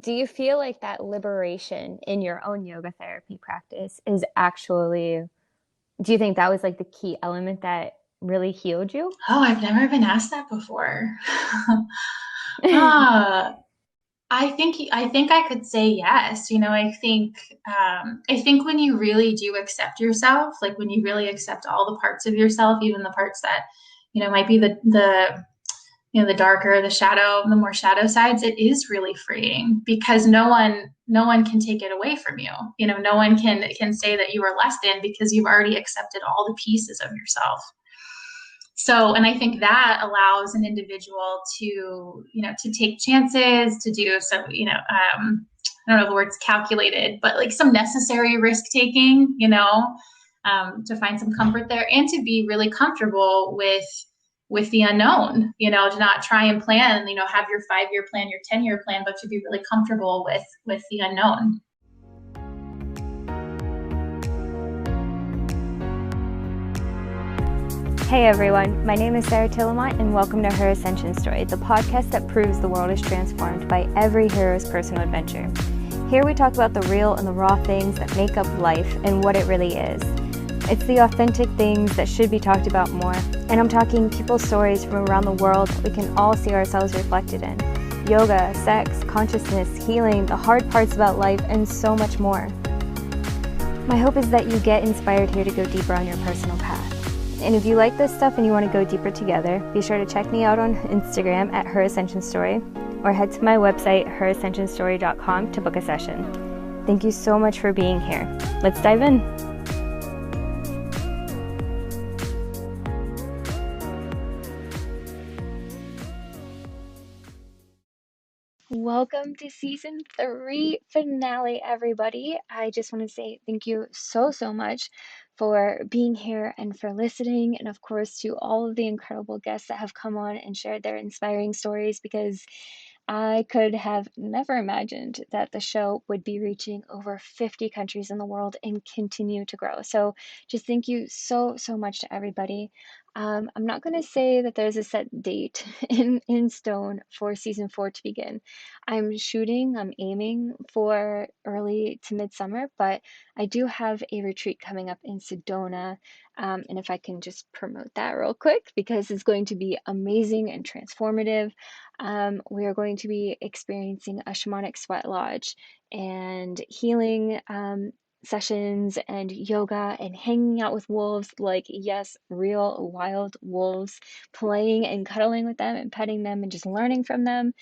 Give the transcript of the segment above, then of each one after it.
do you feel like that liberation in your own yoga therapy practice is actually, do you think that was like the key element that really healed you? Oh, I've never been asked that before. Ah, I think I could say yes. I think when you really do accept yourself, like when you really accept all the parts of yourself, even the parts that, might be the darker, the shadow, the more shadow sides, it is really freeing because no one can take it away from you. No one can say that you are less than because you've already accepted all the pieces of yourself. So, and I think that allows an individual to take chances, to do some, I don't know if the word's calculated, but like some necessary risk taking, to find some comfort there and to be really comfortable with the unknown, to not try and plan, have your 5-year plan, your 10-year plan, but to be really comfortable with the unknown. Hey everyone, my name is Sarah Tillamont and welcome to Her Ascension Story, the podcast that proves the world is transformed by every hero's personal adventure. Here we talk about the real and the raw things that make up life and what it really is. It's the authentic things that should be talked about more, and I'm talking people's stories from around the world that we can all see ourselves reflected in. Yoga, sex, consciousness, healing, the hard parts about life, and so much more. My hope is that you get inspired here to go deeper on your personal path. And if you like this stuff and you want to go deeper together, be sure to check me out on Instagram at Her Ascension Story or head to my website, herascensionstory.com, to book a session. Thank you so much for being here. Let's dive in. Welcome to season 3 finale, everybody. I just want to say thank you so much for being here and for listening, and of course to all of the incredible guests that have come on and shared their inspiring stories, because I could have never imagined that the show would be reaching over 50 countries in the world and continue to grow. So just thank you so much to everybody. I'm not going to say that there's a set date in stone for season 4 to begin. I'm aiming for early to midsummer, but I do have a retreat coming up in Sedona. And if I can just promote that real quick, because it's going to be amazing and transformative. We are going to be experiencing a shamanic sweat lodge and healing sessions and yoga and hanging out with wolves, like, yes, real wild wolves, playing and cuddling with them and petting them and just learning from them.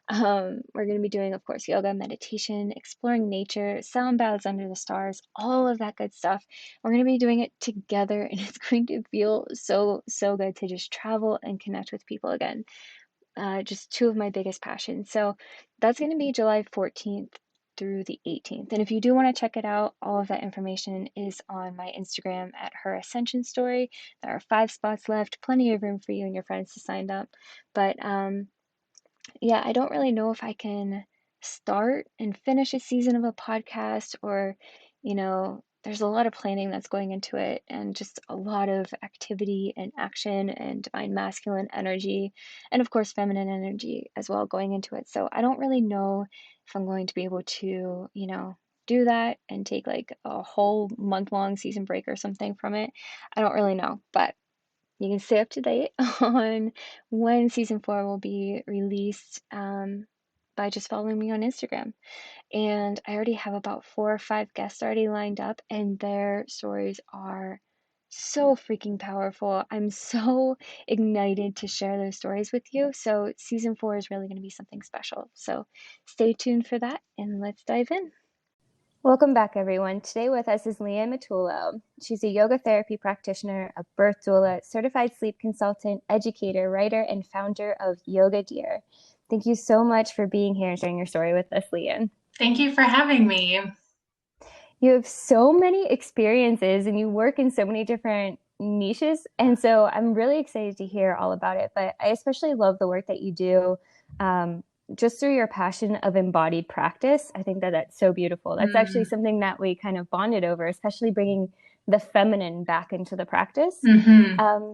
We're going to be doing, of course, yoga, meditation, exploring nature, sound baths under the stars, all of that good stuff. We're going to be doing it together, and it's going to feel so good to just travel and connect with people again. Just two of my biggest passions. So that's going to be July 14th through the 18th. And if you do want to check it out, all of that information is on my Instagram at Her Ascension Story. There are 5 spots left, plenty of room for you and your friends to sign up. But yeah, I don't really know if I can start and finish a season of a podcast, or, there's a lot of planning that's going into it, and just a lot of activity and action and divine masculine energy, and of course, feminine energy as well going into it. So I don't really know if I'm going to be able to, do that and take like a whole month-long season break or something from it. I don't really know, but you can stay up to date on when season 4 will be released, by just following me on Instagram. And I already have about 4 or 5 guests already lined up, and their stories are so freaking powerful. I'm so ignited to share those stories with you. So season 4 is really going to be something special. So stay tuned for that, and let's dive in. Welcome back, everyone. Today with us is Leanne Matullo. She's a yoga therapy practitioner, a birth doula, certified sleep consultant, educator, writer, and founder of Yoga Dear. Thank you so much for being here and sharing your story with us, Leanne. Thank you for having me. You have so many experiences and you work in so many different niches. And so I'm really excited to hear all about it. But I especially love the work that you do, just through your passion of embodied practice. I think that that's so beautiful. That's actually something that we kind of bonded over, especially bringing the feminine back into the practice. Mm-hmm.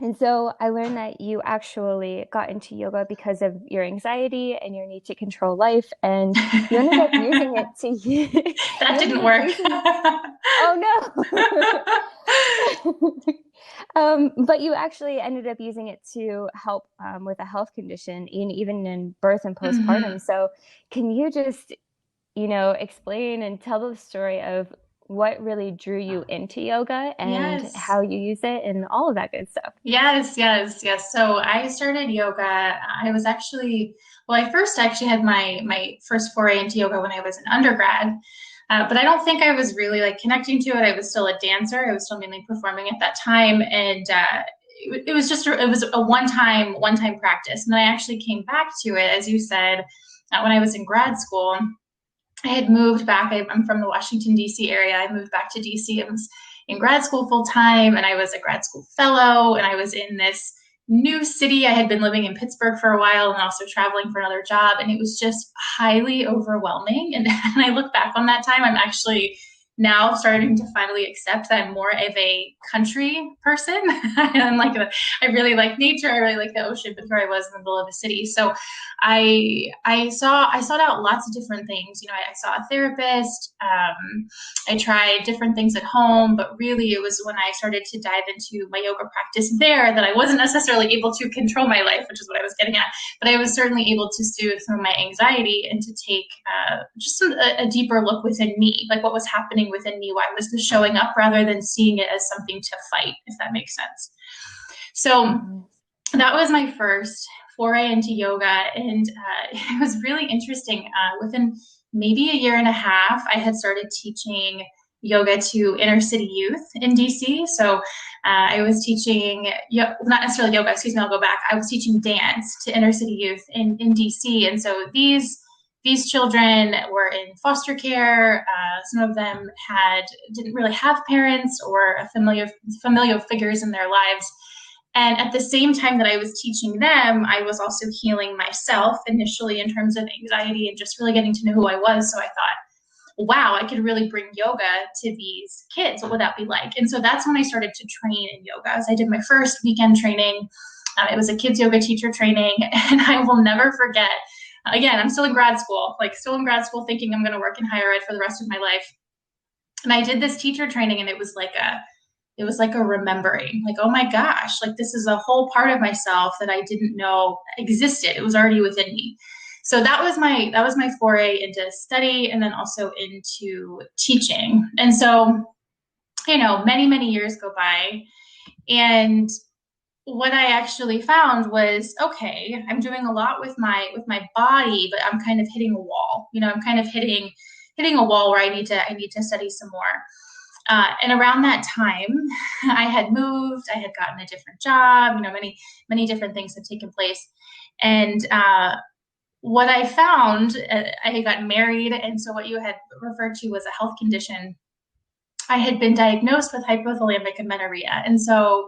And so I learned that you actually got into yoga because of your anxiety and your need to control life, and you ended up using it to That you ended didn't up work. using oh no. But you actually ended up using it to help with a health condition, even in birth and postpartum. Hmm. So can you just, explain and tell the story of what really drew you into yoga and Yes. how you use it and all of that good stuff? Yes, yes, yes. So I started yoga. I was actually, well, I first actually had my first foray into yoga when I was an undergrad. But I don't think I was really like connecting to it. I was still a dancer. I was still mainly performing at that time, and it was just it was a one time practice. And then I actually came back to it, as you said, when I was in grad school. I had moved back. I'm from the Washington, D.C. area. I moved back to D.C. I was in grad school full time, and I was a grad school fellow, and I was in this new city. I had been living in Pittsburgh for a while and also traveling for another job, and it was just highly overwhelming. And, and I look back on that time, I'm actually now starting to finally accept that I'm more of a country person. I really like nature. I really like the ocean, but here I was in the middle of a city. So I sought out lots of different things. You know, I saw a therapist. I tried different things at home, but really it was when I started to dive into my yoga practice there that I wasn't necessarily able to control my life, which is what I was getting at. But I was certainly able to soothe some of my anxiety and to take just a deeper look within me, like what was happening within me, why was this showing up, rather than seeing it as something to fight, if that makes sense. So Mm. that was my first foray into yoga, and it was really interesting. Within maybe a year and a half, I had started teaching yoga to inner city youth in DC. So I was teaching, not necessarily yoga, excuse me, I'll go back. I was teaching dance to inner city youth in DC. And so these children were in foster care. Some of them didn't really have parents or familial figures in their lives. And at the same time that I was teaching them, I was also healing myself initially in terms of anxiety and just really getting to know who I was. So I thought, wow, I could really bring yoga to these kids. What would that be like? And so that's when I started to train in yoga. As I did my first weekend training. It was a kids yoga teacher training, and I will never forget. Again, I'm still in grad school, thinking I'm going to work in higher ed for the rest of my life. And I did this teacher training, and it was like a remembering, like, oh my gosh, like this is a whole part of myself that I didn't know existed. It was already within me. So that was my foray into study, and then also into teaching. And so, many years go by, and what I actually found was, okay, I'm doing a lot with my body, but I'm kind of hitting a wall. I'm kind of hitting a wall where I need to study some more. And around that time, I had moved, I had gotten a different job, many different things had taken place. And what I found, I had gotten married. And so what you had referred to was a health condition. I had been diagnosed with hypothalamic amenorrhea. And so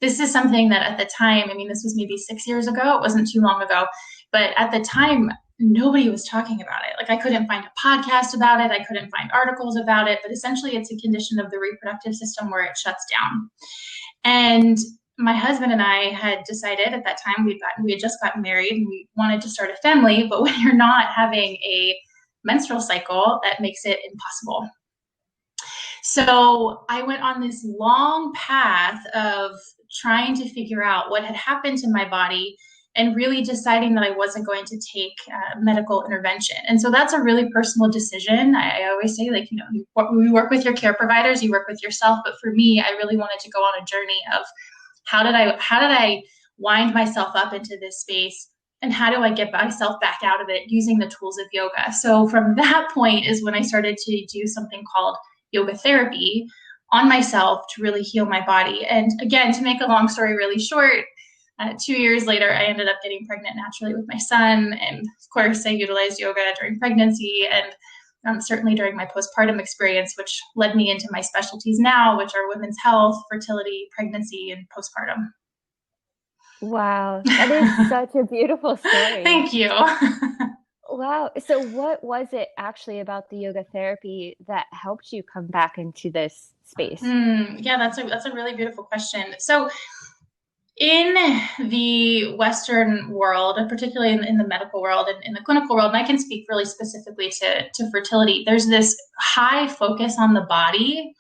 this is something that at the time, I mean, this was maybe 6 years ago, it wasn't too long ago, but at the time, nobody was talking about it. Like, I couldn't find a podcast about it. I couldn't find articles about it, but essentially it's a condition of the reproductive system where it shuts down. And my husband and I had decided at that time, we had just gotten married and we wanted to start a family, but when you're not having a menstrual cycle, that makes it impossible. So I went on this long path of trying to figure out what had happened to my body and really deciding that I wasn't going to take medical intervention. And so that's a really personal decision. I always say, like, you work with your care providers, you work with yourself. But for me, I really wanted to go on a journey of how did I wind myself up into this space, and how do I get myself back out of it using the tools of yoga. So from that point is when I started to do something called yoga therapy on myself to really heal my body. And again, to make a long story really short, 2 years later, I ended up getting pregnant naturally with my son. And of course, I utilized yoga during pregnancy and certainly during my postpartum experience, which led me into my specialties now, which are women's health, fertility, pregnancy, and postpartum. Wow, that is such a beautiful story. Thank you. Wow. So what was it actually about the yoga therapy that helped you come back into this space? Yeah, that's a really beautiful question. So In the Western world, particularly in the medical world and in the clinical world, and I can speak really specifically to fertility, there's this high focus on the body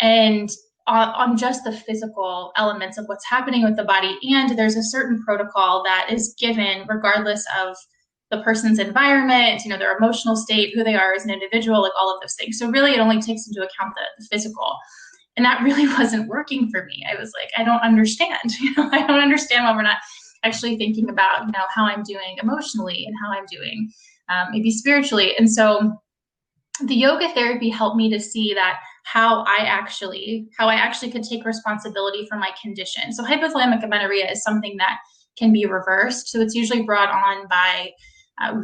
and on just the physical elements of what's happening with the body. And there's a certain protocol that is given regardless of the person's environment, their emotional state, who they are as an individual, like all of those things. So really it only takes into account the physical. And that really wasn't working for me. I was like, I don't understand. I don't understand why we're not actually thinking about, how I'm doing emotionally and how I'm doing maybe spiritually. And so the yoga therapy helped me to see that how I actually could take responsibility for my condition. So hypothalamic amenorrhea is something that can be reversed. So it's usually brought on by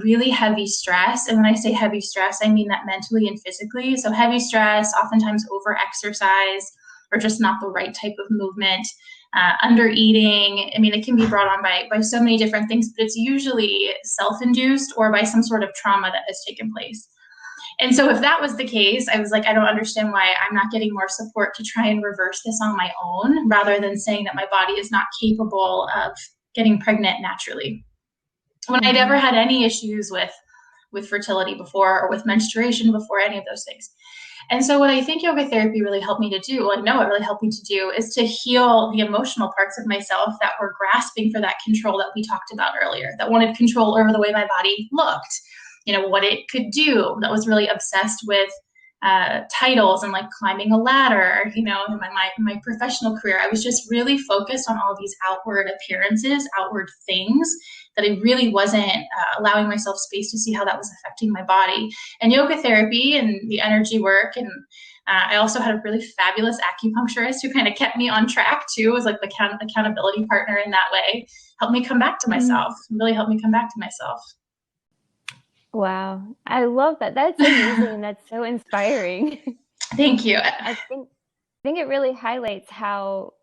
really heavy stress. And when I say heavy stress, I mean that mentally and physically. So heavy stress, oftentimes over exercise, or just not the right type of movement, under eating. I mean, it can be brought on by so many different things, but it's usually self-induced or by some sort of trauma that has taken place. And so if that was the case, I was like, I don't understand why I'm not getting more support to try and reverse this on my own, rather than saying that my body is not capable of getting pregnant naturally. When I'd ever had any issues with fertility before, or with menstruation before, any of those things. And so what I think yoga therapy really helped me to do, well, I know it really helped me to do, is to heal the emotional parts of myself that were grasping for that control that we talked about earlier, that wanted control over the way my body looked, what it could do, that was really obsessed with titles and like climbing a ladder, in my professional career. I was just really focused on all these outward appearances, outward things, that I really wasn't allowing myself space to see how that was affecting my body. And yoga therapy and the energy work, and I also had a really fabulous acupuncturist who kind of kept me on track too, was like the accountability partner in that way, helped me come back to myself, really helped me come back to myself. Wow. I love that. That's amazing. That's so inspiring. Thank you. I think it really highlights how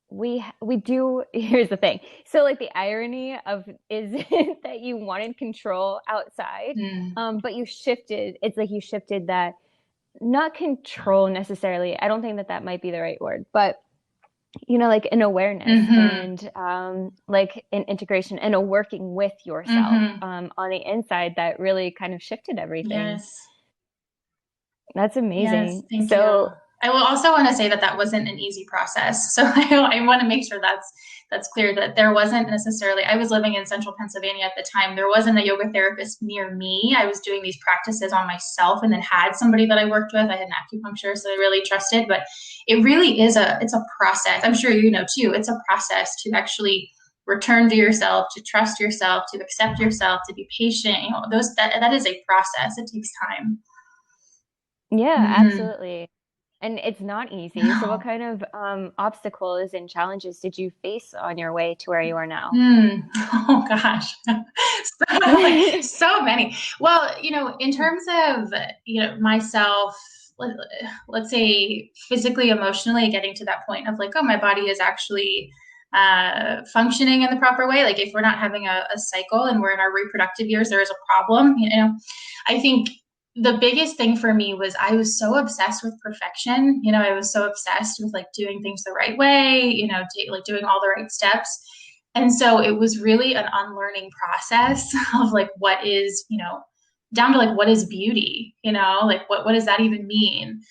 we do. Here's the thing. So like the irony of is that you wanted control outside, but you shifted. It's like you shifted that, not control necessarily. I don't think that might be the right word, but like an awareness and like an integration and a working with yourself on the inside that really kind of shifted everything. Yes. That's amazing. Yes, thank you. I will also want to say that wasn't an easy process. So I want to make sure that's clear, that there wasn't necessarily, I was living in central Pennsylvania at the time. There wasn't a yoga therapist near me. I was doing these practices on myself, and then had somebody that I worked with. I had an acupuncturist that I really trusted, but it really is it's a process. I'm sure you know too, it's a process to actually return to yourself, to trust yourself, to accept yourself, to be patient. That is a process. It takes time. Yeah, absolutely. And it's not easy. No. So what kind of obstacles and challenges did you face on your way to where you are now? Oh gosh, so many. Well, in terms of, myself, let's say physically, emotionally, getting to that point of like, oh, my body is actually functioning in the proper way. Like if we're not having a cycle and we're in our reproductive years, there is a problem. I think the biggest thing for me was I was so obsessed with perfection. I was so obsessed with like doing things the right way, like doing all the right steps. And so it was really an unlearning process of like, what is, down to like, what is beauty, like what does that even mean?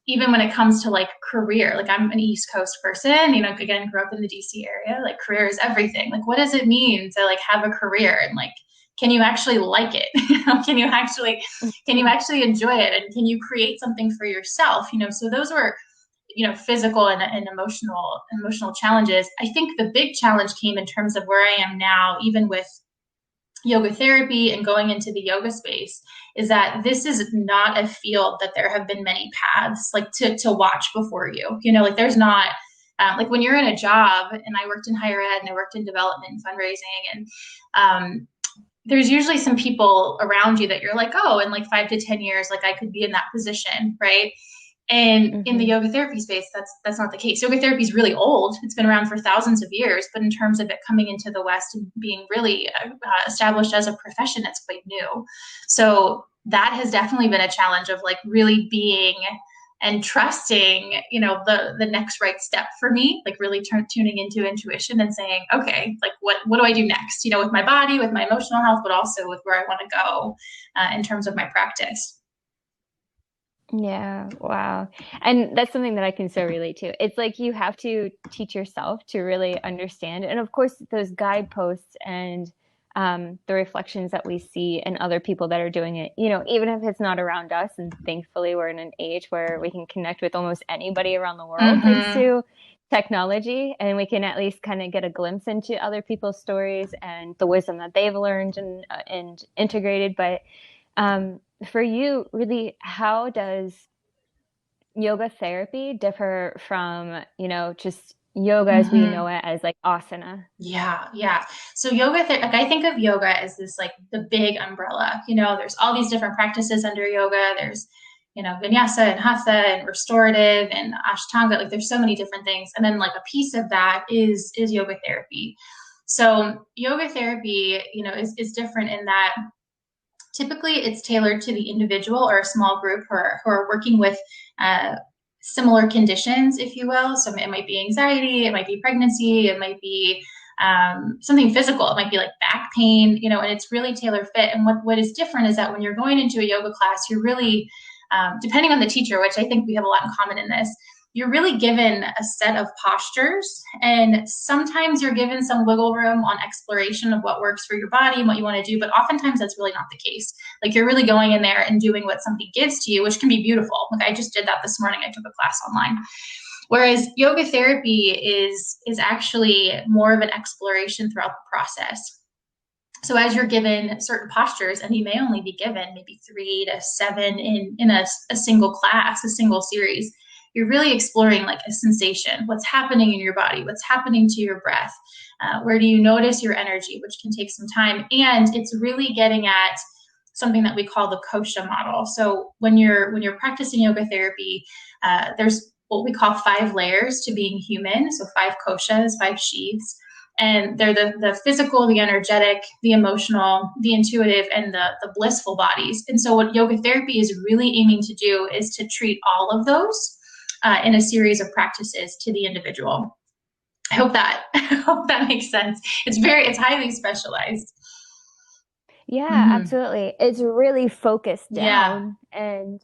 Even when it comes to like career, like I'm an East Coast person, again, grew up in the DC area, like career is everything. Like, what does it mean to like have a career, and like, can you actually like it? Can you actually enjoy it? And can you create something for yourself? So those were, physical and emotional challenges. I think the big challenge came in terms of where I am now, even with yoga therapy and going into the yoga space, is that this is not a field that there have been many paths like to watch before you. Like there's not, like when you're in a job, and I worked in higher ed and I worked in development and fundraising, and there's usually some people around you that you're like, oh, in like 5 to 10 years, like I could be in that position, right? And in the yoga therapy space, that's not the case. Yoga therapy is really old. It's been around for thousands of years, but in terms of it coming into the West and being really established as a profession, it's quite new. So that has definitely been a challenge of like really being and trusting, the next right step for me, like really tuning into intuition and saying, okay, like what do I do next, with my body, with my emotional health, but also with where I want to go in terms of my practice. Yeah, wow. And that's something that I can so relate to. It's like you have to teach yourself to really understand. And of course, those guideposts and the reflections that we see in other people that are doing it, even if it's not around us, and thankfully we're in an age where we can connect with almost anybody around the world thanks Mm-hmm. to technology, and we can at least kind of get a glimpse into other people's stories and the wisdom that they've learned and integrated. But for you, really, how does yoga therapy differ from, just yoga as we know Mm-hmm. it as like asana? Yeah, yeah. So like I think of yoga as this like the big umbrella. There's all these different practices under yoga. There's, vinyasa and hatha and restorative and ashtanga. Like there's so many different things. And then like a piece of that is yoga therapy. So yoga therapy, is different in that typically it's tailored to the individual or a small group who are working with uh, similar conditions, if you will. So it might be anxiety, it might be pregnancy, it might be something physical. It might be like back pain, and it's really tailor fit. And what is different is that when you're going into a yoga class, you're really, depending on the teacher, which I think we have a lot in common in this, you're really given a set of postures, and sometimes you're given some wiggle room on exploration of what works for your body and what you want to do, but oftentimes that's really not the case. Like you're really going in there and doing what somebody gives to you, which can be beautiful. Like I just did that this morning. I took a class online. Whereas yoga therapy is actually more of an exploration throughout the process. So as you're given certain postures, and you may only be given maybe 3 to 7 in a single class, a single series, you're really exploring like a sensation, what's happening in your body, what's happening to your breath, where do you notice your energy, which can take some time. And it's really getting at something that we call the kosha model. So when you're practicing yoga therapy, there's what we call 5 layers to being human. So 5 koshas, 5 sheaths. And they're the physical, the energetic, the emotional, the intuitive, and the blissful bodies. And so what yoga therapy is really aiming to do is to treat all of those in a series of practices to the individual. I hope that makes sense. It's highly specialized. Yeah, Mm-hmm. absolutely. It's really focused Yeah. down. And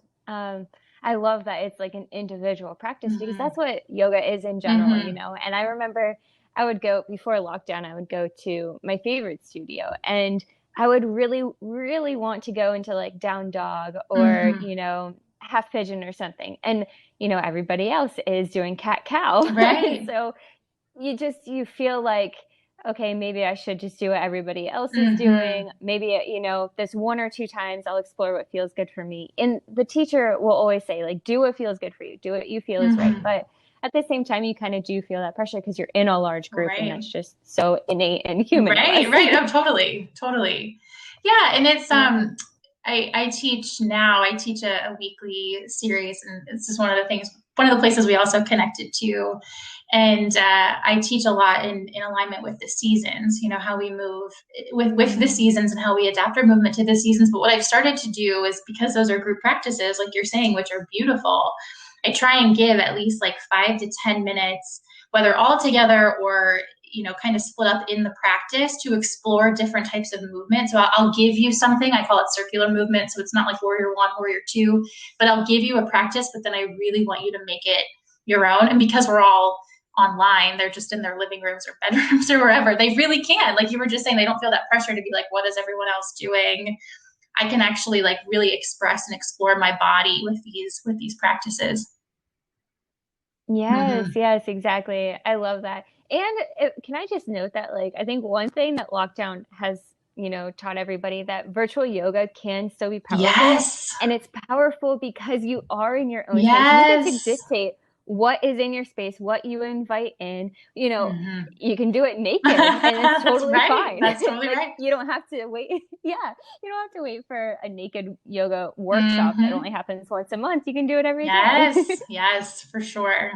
I love that it's like an individual practice because Mm-hmm. that's what yoga is in general, Mm-hmm. And I remember I would go before lockdown, I would go to my favorite studio, and I would really, really want to go into like down dog or, Mm-hmm. half pigeon or something. And, everybody else is doing cat cow. Right. So you feel like, okay, maybe I should just do what everybody else is Mm-hmm. doing. Maybe, this 1 or 2 times I'll explore what feels good for me. And the teacher will always say, like, do what feels good for you, do what you feel is right. Mm-hmm. But at the same time, you kind of do feel that pressure because you're in a large group, and Right. that's just so innate and human of Right, us. right. Oh, totally, totally. Yeah, and it's Yeah. I teach now. I teach a weekly series, and this is one of the things, one of the places we also connected to. And I teach a lot in alignment with the seasons. How we move with the Mm. seasons and how we adapt our movement to the seasons. But what I've started to do is, because those are group practices, like you're saying, which are beautiful, I try and give at least like 5 to 10 minutes, whether all together or kind of split up in the practice, to explore different types of movement. So I'll give you something, I call it circular movement. So it's not like warrior one, warrior two, but I'll give you a practice, but then I really want you to make it your own. And because we're all online, they're just in their living rooms or bedrooms or wherever, they really can, like you were just saying, they don't feel that pressure to be like, what is everyone else doing? I can actually like really express and explore my body with these practices. Yes, Mm-hmm. yes, exactly. I love that. And can I just note that, like, I think one thing that lockdown has, taught everybody that virtual yoga can still be powerful. Yes. And it's powerful because you are in your own space. You get to Yes. dictate what is in your space, what you invite in. Mm-hmm. You can do it naked and it's That's totally right. fine. That's totally Like, right. you don't have to wait. Yeah, you don't have to wait for a naked yoga workshop that only Mm-hmm. happens once a month. You can do it every day. Yes. Yes, for sure.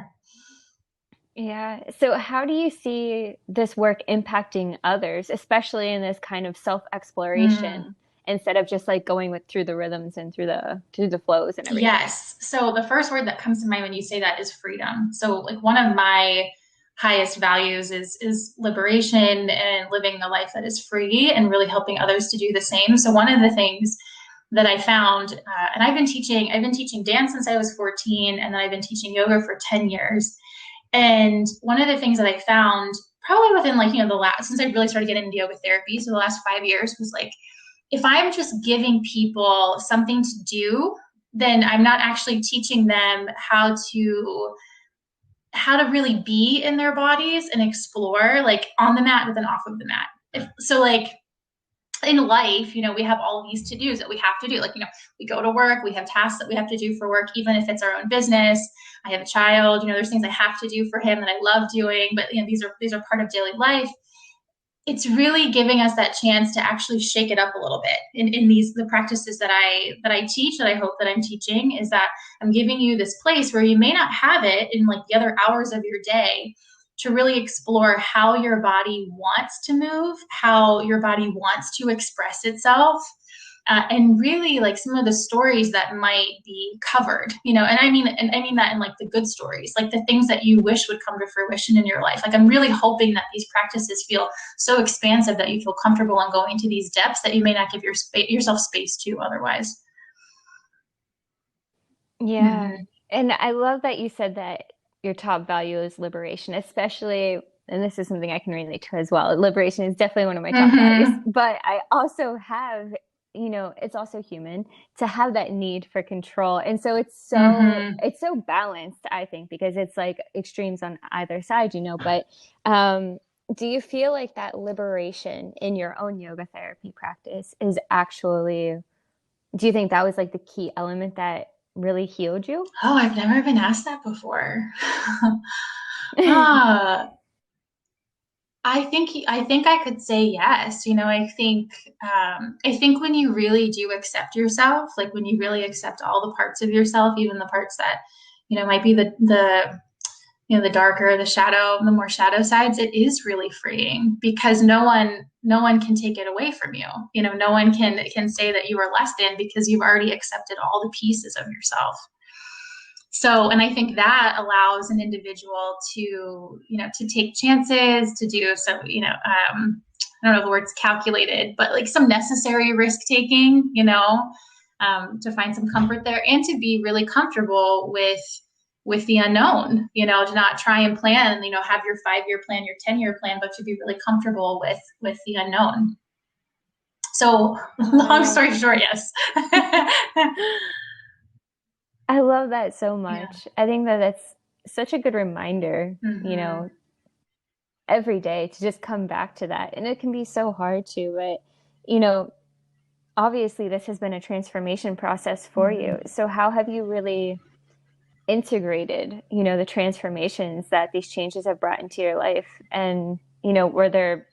Yeah. So, how do you see this work impacting others, especially in this kind of Mm. self-exploration? instead of just like going with through the rhythms and through the flows and everything. Yes. So the first word that comes to mind when you say that is freedom. So like one of my highest values is liberation and living a life that is free and really helping others to do the same. So one of the things that I found, and I've been teaching dance since I was 14, and then I've been teaching yoga for 10 years. And one of the things that I found probably within like, the last, since I really started getting into yoga therapy, so the last 5 years was like, if I'm just giving people something to do, then I'm not actually teaching them how to really be in their bodies and explore like on the mat, but then off of the mat. So like in life, we have all of these to-dos that we have to do. Like, we go to work, we have tasks that we have to do for work, even if it's our own business. I have a child, there's things I have to do for him that I love doing, but these are part of daily life. It's really giving us that chance to actually shake it up a little bit in the practices that I teach, that I hope that I'm teaching, is that I'm giving you this place where you may not have it in like the other hours of your day, to really explore how your body wants to move, how your body wants to express itself, and really like some of the stories that might be covered, and I mean that in like the good stories, like the things that you wish would come to fruition in your life. Like I'm really hoping that these practices feel so expansive that you feel comfortable in going to these depths that you may not give yourself space to otherwise. Yeah. Mm-hmm. And I love that you said that your top value is liberation, especially, and this is something I can relate to as well. Liberation is definitely one of my top values, Mm-hmm. but I also have, it's also human to have that need for control. And so Mm-hmm. it's so balanced, I think, because it's like extremes on either side, but do you feel like that liberation in your own yoga therapy practice is actually, do you think that was like the key element that really healed you? Oh, I've never been asked that before. Ah, I think I could say yes. I think when you really do accept yourself, like when you really accept all the parts of yourself, even the parts that, might be the darker, the more shadow sides, it is really freeing, because no one can take it away from you. No one can say that you are less than, because you've already accepted all the pieces of yourself. So, and I think that allows an individual to take chances, to do some, I don't know if the word's calculated, but like some necessary risk taking, to find some comfort there, and to be really comfortable with the unknown, to not try and plan, have your 5-year plan, your 10-year plan, but to be really comfortable with the unknown. So, long Wow. story short, yes. I love that so Yeah. much. I think that that's such a good reminder, Mm-hmm. every day to just come back to that. And it can be so hard to, but, you know, obviously this has been a transformation process for you. Mm-hmm. So how have you really integrated, the transformations that these changes have brought into your life? And, were there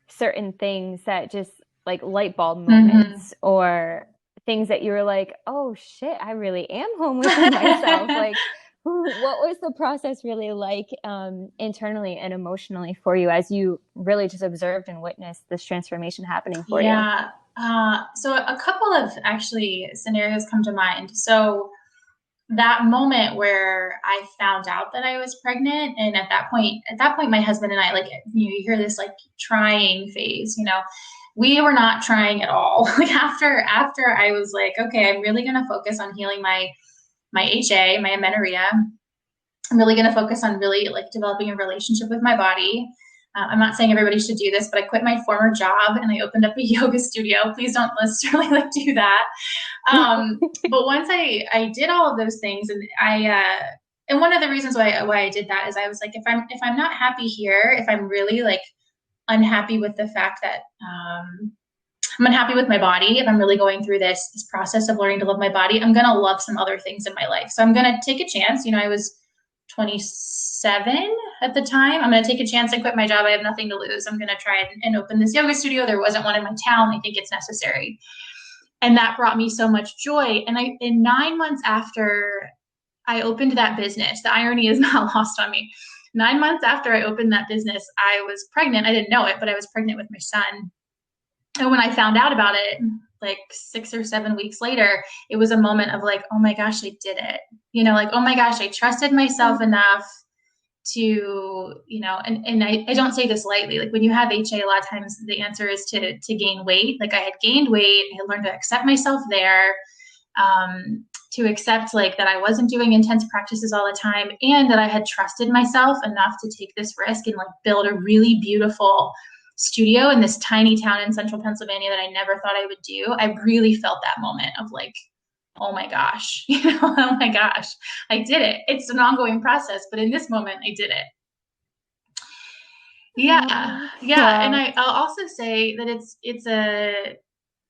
certain things that just like light bulb Mm-hmm. moments or things that you were like, oh shit, I really am home within myself? Like, what was the process really like internally and emotionally for you as you really just observed and witnessed this transformation happening for you? Yeah. So a couple of actually scenarios come to mind. So that moment where I found out that I was pregnant, and at that point, my husband and I, like, you hear this like trying phase, we were not trying at all. Like after I was like, okay, I'm really gonna focus on healing my HA, my amenorrhea. I'm really gonna focus on really like developing a relationship with my body. I'm not saying everybody should do this, but I quit my former job and I opened up a yoga studio. Please don't necessarily like do that. But once I did all of those things, and and one of the reasons why I did that is I was like, if I'm not happy here, if I'm really like unhappy with the fact that I'm unhappy with my body, if I'm really going through this process of learning to love my body, I'm gonna love some other things in my life. So I'm gonna take a chance. I was 27 at the time. I'm gonna take a chance and quit my job. I have nothing to lose. I'm gonna try and open this yoga studio. There wasn't one in my town. I think it's necessary. And that brought me so much joy. And in 9 months after I opened that business, the irony is not lost on me. 9 months after I opened that business, I was pregnant. I didn't know it, but I was pregnant with my son. And when I found out about it, like 6 or 7 weeks later, it was a moment of like, oh my gosh, I did it. Like, oh my gosh, I trusted myself enough to, and I don't say this lightly. Like when you have HA, a lot of times the answer is to gain weight. Like I had gained weight, I had learned to accept myself there, to accept like that I wasn't doing intense practices all the time, and that I had trusted myself enough to take this risk and like build a really beautiful studio in this tiny town in central Pennsylvania that I never thought I would do. I really felt that moment of like, oh my gosh, oh my gosh, I did it. It's an ongoing process, but in this moment, I did it. Yeah, yeah, and Wow. I'll also say that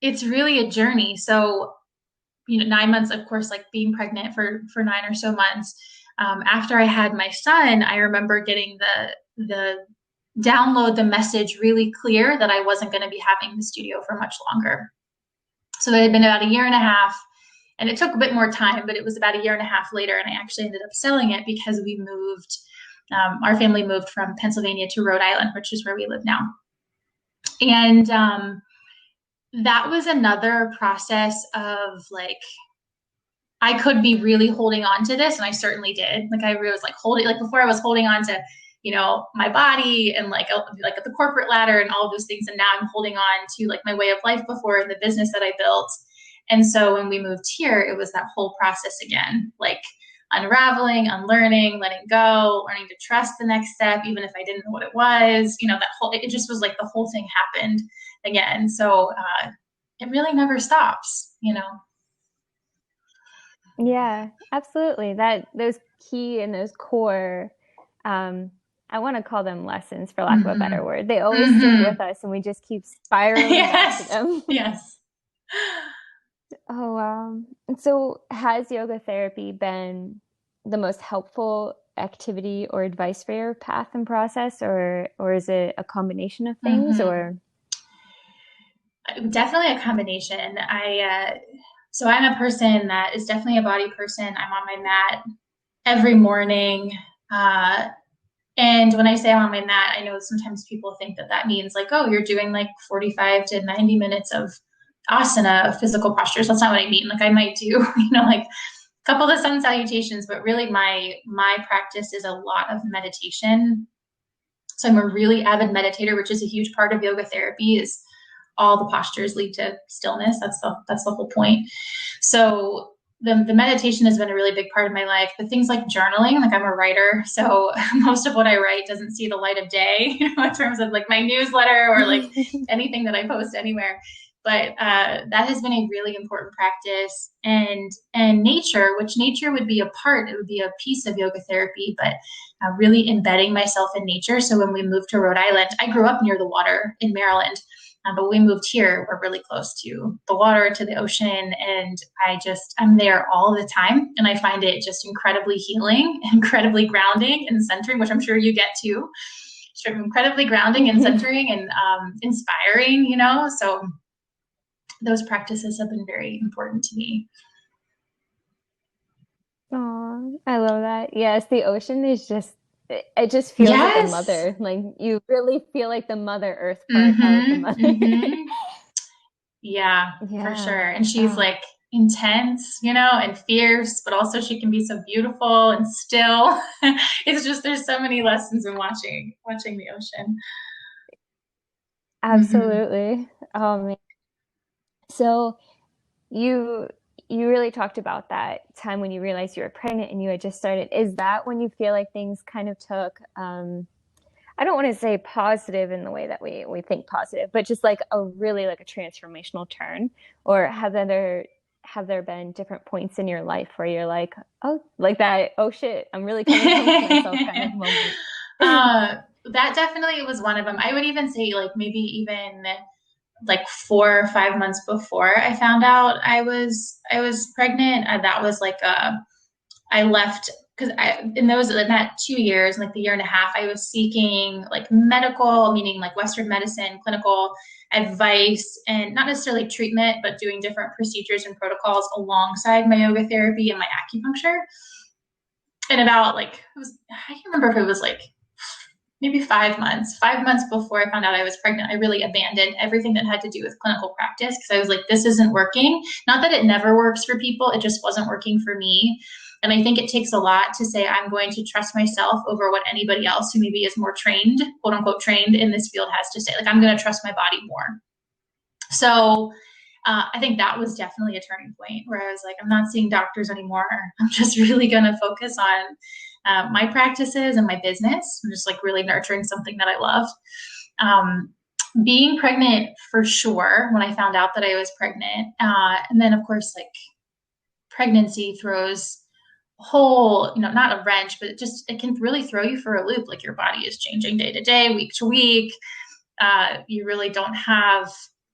it's really a journey. So 9 months, of course, like being pregnant for 9 or so months. After I had my son, I remember getting the download the message really clear that I wasn't going to be having the studio for much longer. So that had been about a year and a half, and it took a bit more time, but it was about a year and a half later, and I actually ended up selling it because we moved. Our family moved from Pennsylvania to Rhode Island, which is where we live now, and that was another process of like, I could be really holding on to this, and I certainly did. Like I was like holding, like before I was holding on to, my body and like at the corporate ladder and all of those things, and now I'm holding on to like my way of life before and the business that I built. And so when we moved here, it was that whole process again, like unraveling, unlearning, letting go, learning to trust the next step, even if I didn't know what it was. That whole, it just was like the whole thing happened again. So it really never stops. Yeah, absolutely. Those key and those core, um, I want to call them lessons for lack of a better Mm-hmm. word. They always stick Mm-hmm. with us and we just keep spiraling back to Yes. them. Yes. Oh, wow. And so has yoga therapy been the most helpful activity or advice for your path and process, or is it a combination of things Mm-hmm. or Definitely a combination. So I'm a person that is definitely a body person. I'm on my mat every morning. Uh, and when I say I'm on my mat, I know sometimes people think that that means like, oh, you're doing like 45 to 90 minutes of asana, of physical postures. That's not what I mean. Like I might do, like a couple of sun salutations, but really my practice is a lot of meditation. So I'm a really avid meditator, which is a huge part of yoga therapy. Is all the postures lead to stillness. That's the whole point. So the meditation has been a really big part of my life. But things like journaling, like I'm a writer, so most of what I write doesn't see the light of day, in terms of like my newsletter or like anything that I post anywhere. But that has been a really important practice, and nature, which nature would be a part, it would be a piece of yoga therapy, but really embedding myself in nature. So when we moved to Rhode Island, I grew up near the water in Maryland, but when we moved here, we're really close to the water, to the ocean, and I'm there all the time, and I find it just incredibly healing, incredibly grounding and centering, which I'm sure you get too. Sort of incredibly grounding and centering and inspiring. So those practices have been very important to me. Oh, I love that. Yes, the ocean is it just feels like a Yes. mother. Like you really feel like the Mother Earth part of the Mm-hmm. mother. Mm-hmm. Yeah, for Yeah. sure. And she's Oh, like intense, and fierce, but also she can be so beautiful and still. It's just there's so many lessons in watching the ocean. Mm-hmm. absolutely. Oh man. So you you really talked about that time when you realized you were pregnant and you had just started. Is that when you feel like things kind of took I don't want to say positive in the way that we think positive, but just like a really like a transformational turn? Or have there been different points in your life where you're like, oh, like that, oh shit, I'm really coming home to myself kind of moment? That definitely was one of them. I would even say like maybe even like 4 or 5 months before I found out I was pregnant. That was like I left because in that 2 years, like the year and a half, I was seeking like medical, meaning like Western medicine, clinical advice, and not necessarily treatment, but doing different procedures and protocols alongside my yoga therapy and my acupuncture. And about like I can't remember if it was like maybe 5 months. 5 months before I found out I was pregnant, I really abandoned everything that had to do with clinical practice because I was like, this isn't working. Not that it never works for people, it just wasn't working for me. And I think it takes a lot to say, I'm going to trust myself over what anybody else who maybe is more trained, quote unquote, trained in this field has to say. Like, I'm going to trust my body more. So I think that was definitely a turning point where I was like, I'm not seeing doctors anymore. I'm just really going to focus on my practices and my business. I'm just like really nurturing something that I love. Um, Being pregnant for sure when I found out that I was pregnant. And then, of course, like pregnancy throws a whole, not a wrench, but it can really throw you for a loop. Like your body is changing day to day, week to week. You really don't have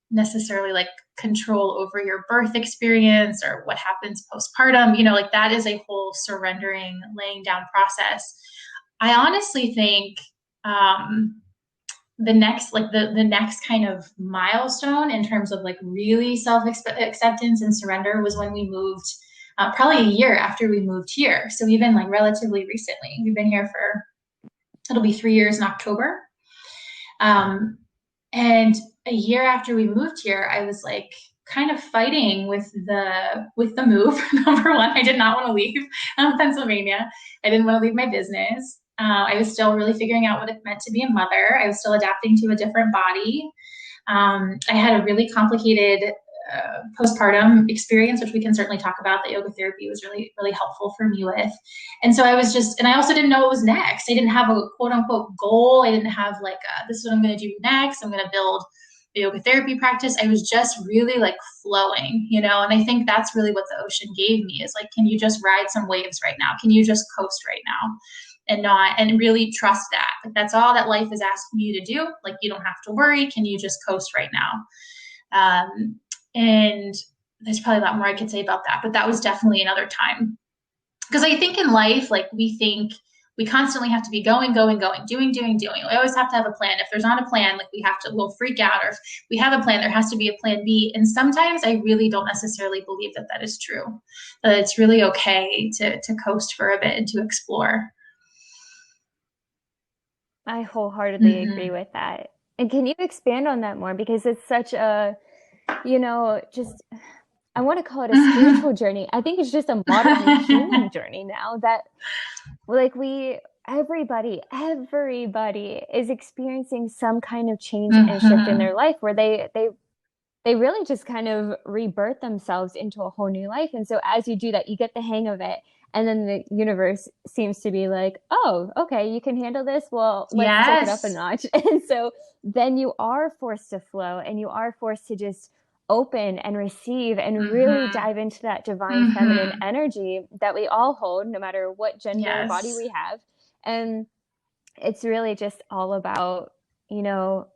necessarily like control over your birth experience or what happens postpartum. Like that is a whole surrendering, laying down process. I honestly think the next the next kind of milestone in terms of like really self acceptance and surrender was when we moved. Probably a year after we moved here. So even like relatively recently, we've been here for, it'll be 3 years in October. And a year after we moved here, I was like kind of fighting with the move. Number one, I did not want to leave Pennsylvania. I didn't want to leave my business. I was still really figuring out what it meant to be a mother. I was still adapting to a different body. I had a really complicated postpartum experience, which we can certainly talk about, that yoga therapy was really, really helpful for me with. And so I was just, and I also didn't know what was next. I didn't have a quote unquote goal. I didn't have like, this is what I'm going to do next. I'm going to build a yoga therapy practice. I was just really like flowing, and I think that's really what the ocean gave me is like, can you just ride some waves right now? Can you just coast right now? And really trust that. Like, that's all that life is asking you to do. Like, you don't have to worry. Can you just coast right now? And there's probably a lot more I could say about that, but that was definitely another time. Because I think in life, like we think we constantly have to be going, doing. We always have to have a plan. If there's not a plan, like we'll freak out. Or if we have a plan, there has to be a plan B. And sometimes I really don't necessarily believe that that is true. That it's really okay to coast for a bit and to explore. I wholeheartedly agree with that. And can you expand on that more? Because it's such a, just, I want to call it a spiritual journey. I think it's just a modern human journey now that like everybody is experiencing some kind of change and shift in their life where they really just kind of rebirth themselves into a whole new life. And so as you do that, you get the hang of it. And then the universe seems to be like, oh, okay, you can handle this. Well, let's take it up a notch. And so then you are forced to flow and you are forced to just open and receive and really dive into that divine feminine energy that we all hold, no matter what gender body we have. And it's really just all about,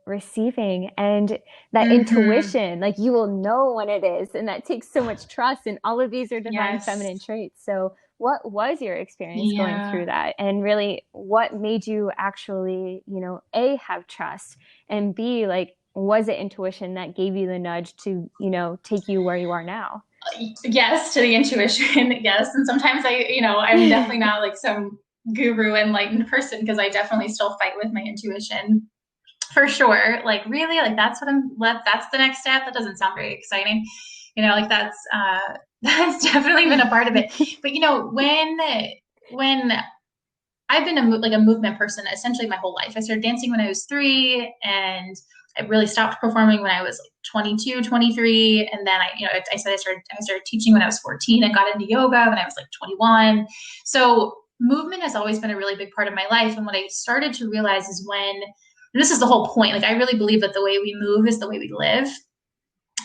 receiving and that intuition. Like you will know when it is, and that takes so much trust, and all of these are divine feminine traits. So what was your experience going through that, and really what made you actually, A, have trust, and B, like, was it intuition that gave you the nudge to, take you where you are now? Yes, to the intuition. Yes. And sometimes I'm definitely not like some guru enlightened person, because I definitely still fight with my intuition. For sure. Like really, like that's that's the next step. That doesn't sound very exciting. Like that's definitely been a part of it. But when I've been a movement person essentially my whole life. I started dancing when I was 3, and I really stopped performing when I was like 22, 23. And then I started teaching when I was 14 and got into yoga when I was like 21. So movement has always been a really big part of my life. And what I started to realize is and this is the whole point. Like, I really believe that the way we move is the way we live.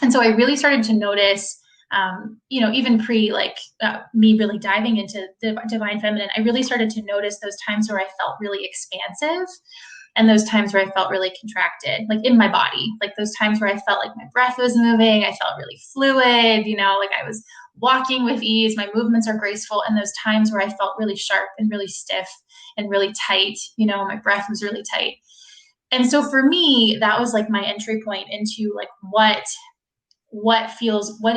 And so I really started to notice, even pre me really diving into the divine feminine, I really started to notice those times where I felt really expansive and those times where I felt really contracted, like in my body, like those times where I felt like my breath was moving. I felt really fluid, like I was walking with ease. My movements are graceful. And those times where I felt really sharp and really stiff and really tight, my breath was really tight. And so for me, that was like my entry point into like what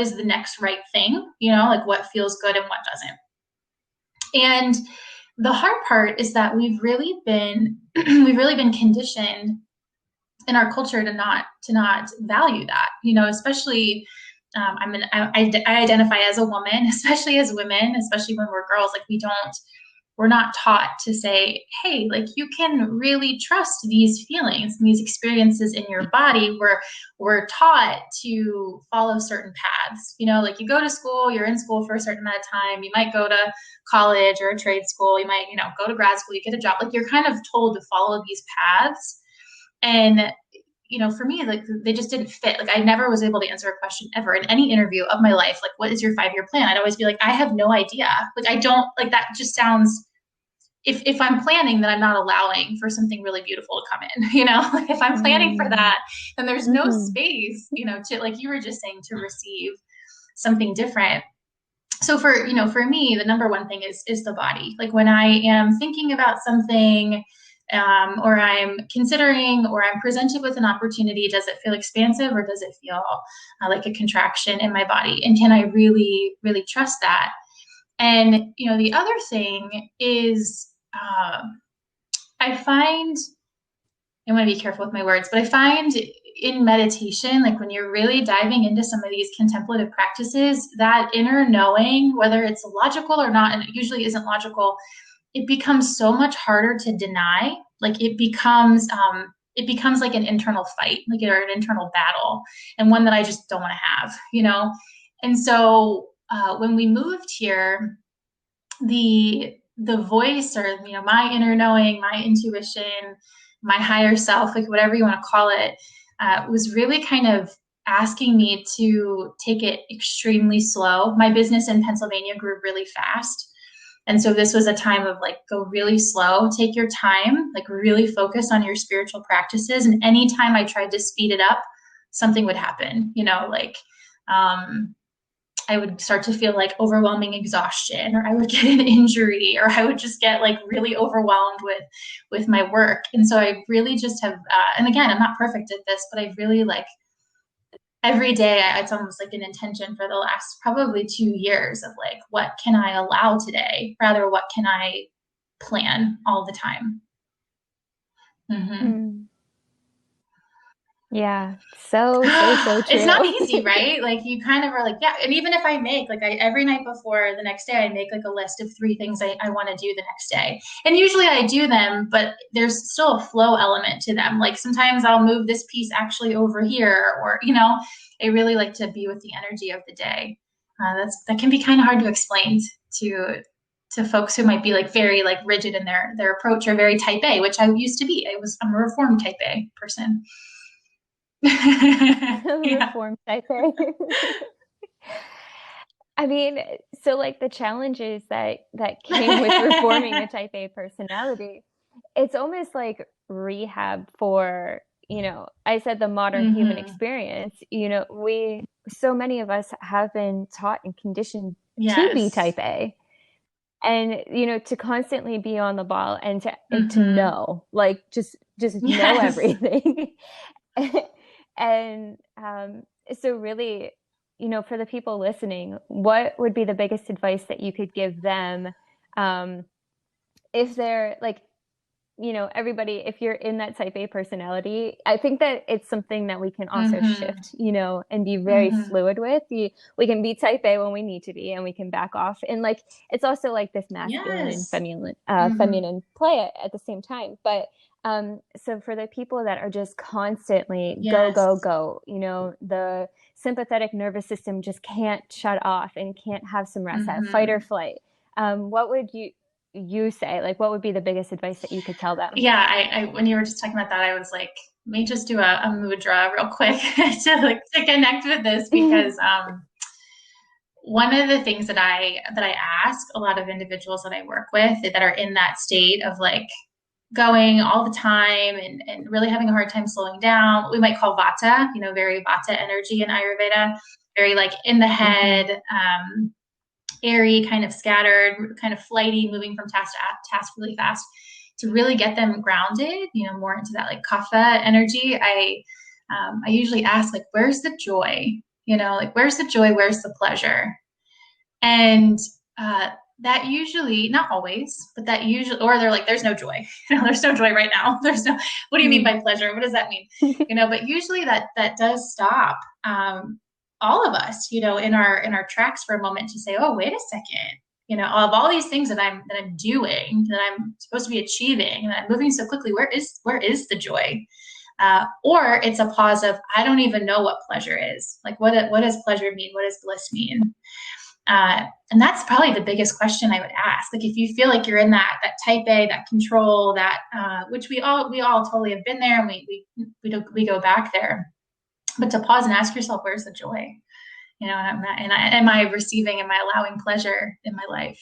is the next right thing, like what feels good and what doesn't. And the hard part is that we've really been we've really been conditioned in our culture to not value that, you know, especially I identify as a woman, especially as women, especially when we're girls, like we're not taught to say, hey, like you can really trust these feelings and these experiences in your body. We're taught to follow certain paths. You know, like you go to school, you're in school for a certain amount of time. You might go to college or a trade school. You might, you know, go to grad school, you get a job. Like you're kind of told to follow these paths. And you know, for me, like they just didn't fit. Like I never was able to answer a question ever in any interview of my life. Like, what is your 5-year plan? I'd always be like, I have no idea. Like, I don't like that just sounds, if I'm planning, then I'm not allowing for something really beautiful to come in, you know, like if I'm planning for Mm. that, then there's no Mhm. space, you know, to, like you were just saying, to receive something different. So for, you know, for me, the number one thing is the body. Like when I am thinking about something, or I'm considering, or I'm presented with an opportunity, does it feel expansive or does it feel like a contraction in my body? And can I really, really trust that? And, you know, the other thing is, I find, I want to be careful with my words, but I find in meditation, like when you're really diving into some of these contemplative practices, that inner knowing, whether it's logical or not, and it usually isn't logical, it becomes so much harder to deny. Like it becomes like an internal fight, like or an internal battle, and one that I just don't want to have, you know. And so when we moved here, the voice, or you know, my inner knowing, my intuition, my higher self, like whatever you want to call it, was really kind of asking me to take it extremely slow. My business in Pennsylvania grew really fast. And so this was a time of like, go really slow, take your time, like really focus on your spiritual practices. And anytime I tried to speed it up, something would happen, you know, like I would start to feel like overwhelming exhaustion, or I would get an injury, or I would just get like really overwhelmed with my work. And so I really just have, and again, I'm not perfect at this, but I really like every day. It's almost like an intention for the last probably 2 years of like, what can I allow today? Rather, what can I plan all the time? Mm-hmm. Mm. Yeah, so, so, so It's not true. easy, right? Like you kind of are like, yeah. And even if I make like every night before the next day, I make like a list of 3 things I want to do the next day. And usually I do them, but there's still a flow element to them. Like sometimes I'll move this piece actually over here, or, you know, I really like to be with the energy of the day. That can be kind of hard to explain to folks who might be like very like rigid in their approach, or very type A, which I used to be. I'm a reformed type A person. Yeah. Reform type A. I mean, so like the challenges that came with reforming a type A personality, it's almost like rehab for, I said the modern human Mm-hmm. experience. So many of us have been taught and conditioned to be Yes. type A. And to constantly be on the ball and to Mm-hmm. know, like just know Yes. everything. And so really, for the people listening, what would be the biggest advice that you could give them, um, if they're like, everybody, if you're in that type A personality, I think that it's something that we can also Mm-hmm. shift, and be very Mm-hmm. fluid with. We can be type A when we need to be, and we can back off. And like, it's also like this masculine and Yes. Mm-hmm. feminine play at the same time. But so for the people that are just constantly go, go, Yes. go, the sympathetic nervous system just can't shut off and can't have some rest, have fight or Mm-hmm. flight. What would you say? Like, what would be the biggest advice that you could tell them? Yeah, I when you were just talking about that, I was like, let me just do a mudra real quick to connect with this, because one of the things that I ask a lot of individuals that I work with that are in that state of like going all the time, and really having a hard time slowing down, what we might call vata, you know, very vata energy in Ayurveda, very like in the Hmm. head, airy, kind of scattered, kind of flighty, moving from task to task really fast. To really get them grounded, you know, more into that like kapha energy, I usually ask like, where's the joy? You know, like where's the joy? Where's the pleasure? And that usually, not always, but that usually, or they're like, there's no joy. There's no joy right now. There's no, what do you mean Mm. by pleasure? What does that mean? But usually that does stop all of us, in our tracks for a moment to say, oh, wait a second. Of all these things that I'm doing, that I'm supposed to be achieving, and I'm moving so quickly, where is the joy? Or it's a pause of, I don't even know what pleasure is. Like, what does pleasure mean? What does bliss mean? And that's probably the biggest question I would ask. Like, if you feel like you're in that type A, that control, that which we all totally have been there, and we go back there. But to pause and ask yourself, where's the joy? Am I receiving? Am I allowing pleasure in my life?